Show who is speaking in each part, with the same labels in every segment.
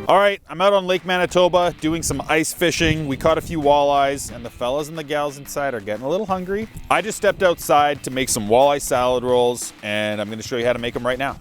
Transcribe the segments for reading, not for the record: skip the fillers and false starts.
Speaker 1: All right, I'm out on Lake Manitoba doing some ice fishing. We caught a few walleyes, and the fellas and the gals inside are getting a little hungry. I just stepped outside to make some walleye salad rolls, and I'm gonna show you how to make them right now.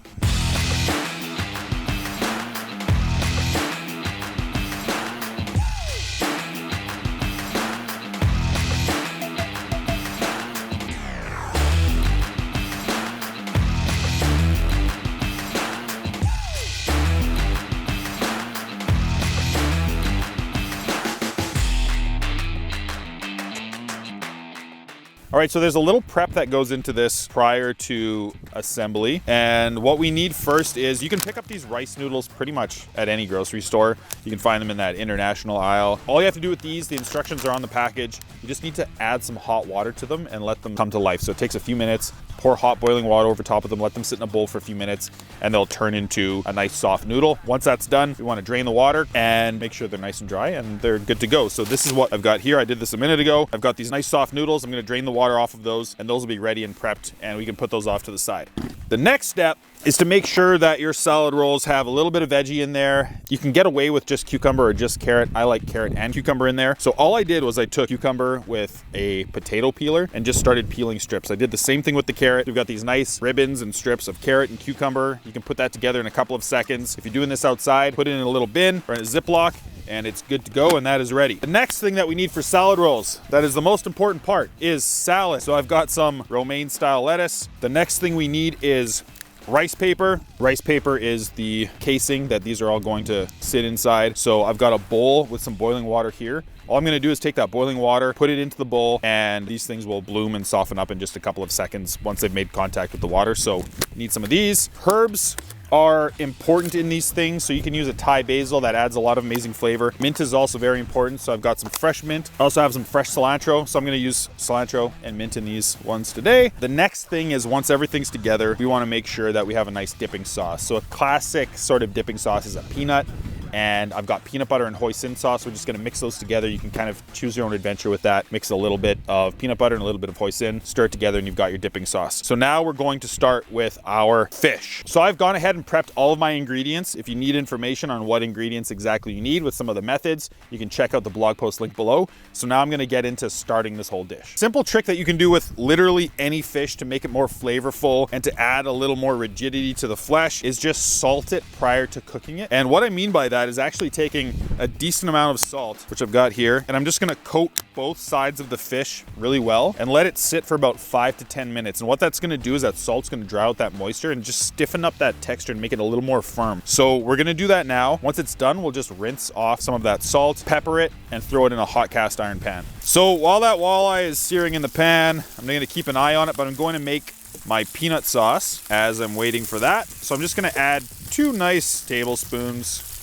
Speaker 1: All right, so there's a little prep that goes into this prior to assembly. And what we need first is, you can pick up these rice noodles pretty much at any grocery store. You can find them in that international aisle. All you have to do with these, the instructions are on the package. You just need to add some hot water to them and let them come to life. So it takes a few minutes. Pour hot boiling water over top of them, let them sit in a bowl for a few minutes, and they'll turn into a nice soft noodle. Once that's done, we want to drain the water and make sure they're nice and dry and they're good to go. So this is what I've got here. I did this a minute ago. I've got these nice soft noodles. I'm going to drain the water off of those, and those will be ready and prepped, and we can put those off to the side. The next step is to make sure that your salad rolls have a little bit of veggie in there. You can get away with just cucumber or just carrot. I like carrot and cucumber in there. So all I did was I took cucumber with a potato peeler and just started peeling strips. I did the same thing with the carrot. We've got these nice ribbons and strips of carrot and cucumber. You can put that together in a couple of seconds. If you're doing this outside, put it in a little bin or in a Ziploc, and it's good to go, and that is ready. The next thing that we need for salad rolls, that is the most important part, is salad. So I've got some romaine style lettuce. The next thing we need is rice paper. Rice paper is the casing that these are all going to sit inside. So I've got a bowl with some boiling water here. All I'm gonna do is take that boiling water, put it into the bowl, and these things will bloom and soften up in just a couple of seconds once they've made contact with the water. So need some of these. Herbs are important in these things, so you can use a Thai basil that adds a lot of amazing flavor. Mint is also very important, so I've got some fresh mint. I also have some fresh cilantro, so I'm going to use cilantro and mint in these ones today. The next thing is, once everything's together, we want to make sure that we have a nice dipping sauce. So a classic sort of dipping sauce is a peanut, and I've got peanut butter and hoisin sauce. We're just going to mix those together. You can kind of choose your own adventure with that. Mix a little bit of peanut butter and a little bit of hoisin, stir it together, and you've got your dipping sauce. So now we're going to start with our fish. So I've gone ahead and prepped all of my ingredients. If you need information on what ingredients exactly you need with some of the methods, you can check out the blog post link below. So now I'm going to get into starting this whole dish. Simple trick that you can do with literally any fish to make it more flavorful and to add a little more rigidity to the flesh is just salt it prior to cooking it. And what I mean by that is actually taking a decent amount of salt, which I've got here, and I'm just going to coat both sides of the fish really well and let it sit for about 5 to 10 minutes. And what that's going to do is that salt's going to dry out that moisture and just stiffen up that texture and make it a little more firm. So we're going to do that now. Once it's done, we'll just rinse off some of that salt, pepper it, and throw it in a hot cast iron pan. So while that walleye is searing in the pan, I'm going to keep an eye on it, but I'm going to make my peanut sauce as I'm waiting for that. So I'm just going to add 2 nice tablespoons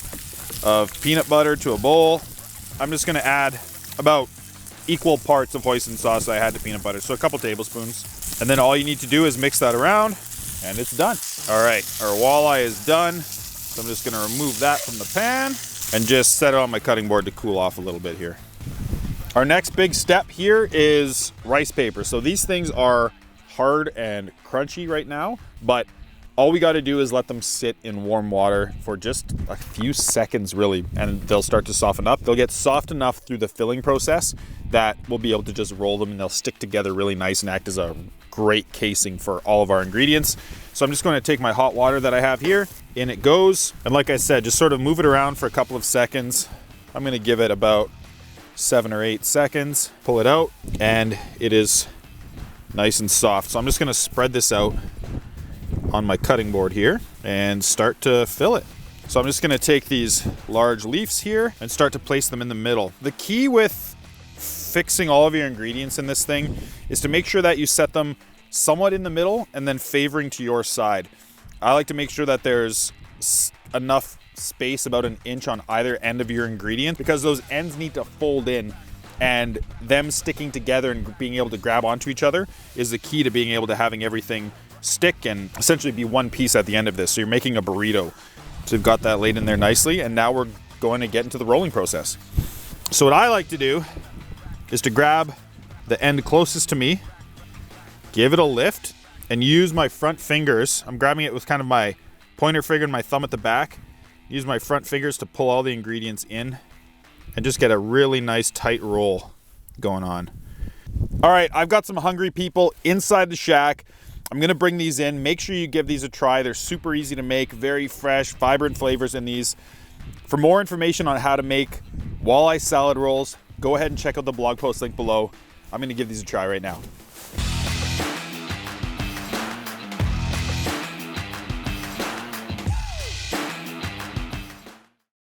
Speaker 1: of peanut butter to a bowl. I'm just going to add about equal parts of hoisin sauce I had to peanut butter, so a couple tablespoons. And then all you need to do is mix that around, and it's done. All right, our walleye is done. So I'm just going to remove that from the pan and just set it on my cutting board to cool off a little bit here. Our next big step here is rice paper. So these things are hard and crunchy right now, but all we got to do is let them sit in warm water for just a few seconds, really, and they'll start to soften up. They'll get soft enough through the filling process that we'll be able to just roll them, and they'll stick together really nice and act as a great casing for all of our ingredients. So I'm just going to take my hot water that I have here, in it goes, and like I said, just sort of move it around for a couple of seconds. I'm going to give it about 7 or 8 seconds, pull it out, and it is nice and soft. So I'm just going to spread this out on my cutting board here and start to fill it. So I'm just going to take these large leaves here and start to place them in the middle. The key with fixing all of your ingredients in this thing is to make sure that you set them somewhat in the middle and then favoring to your side. I like to make sure that there's enough space, about 1 inch on either end of your ingredient, because those ends need to fold in, and them sticking together and being able to grab onto each other is the key to being able to having everything stick and essentially be one piece at the end of this. So you're making a burrito. So we've got that laid in there nicely, and now we're going to get into the rolling process. So what I like to do is to grab the end closest to me give it a lift, and use my front fingers. I'm grabbing it with kind of my pointer finger and my thumb at the back. Use my front fingers to pull all the ingredients in and just get a really nice tight roll going on. All right, I've got some hungry people inside the shack. I'm gonna bring these in. Make sure you give these a try. They're super easy to make, very fresh, vibrant flavors in these. For more information on how to make walleye salad rolls, go ahead and check out the blog post link below. I'm gonna give these a try right now.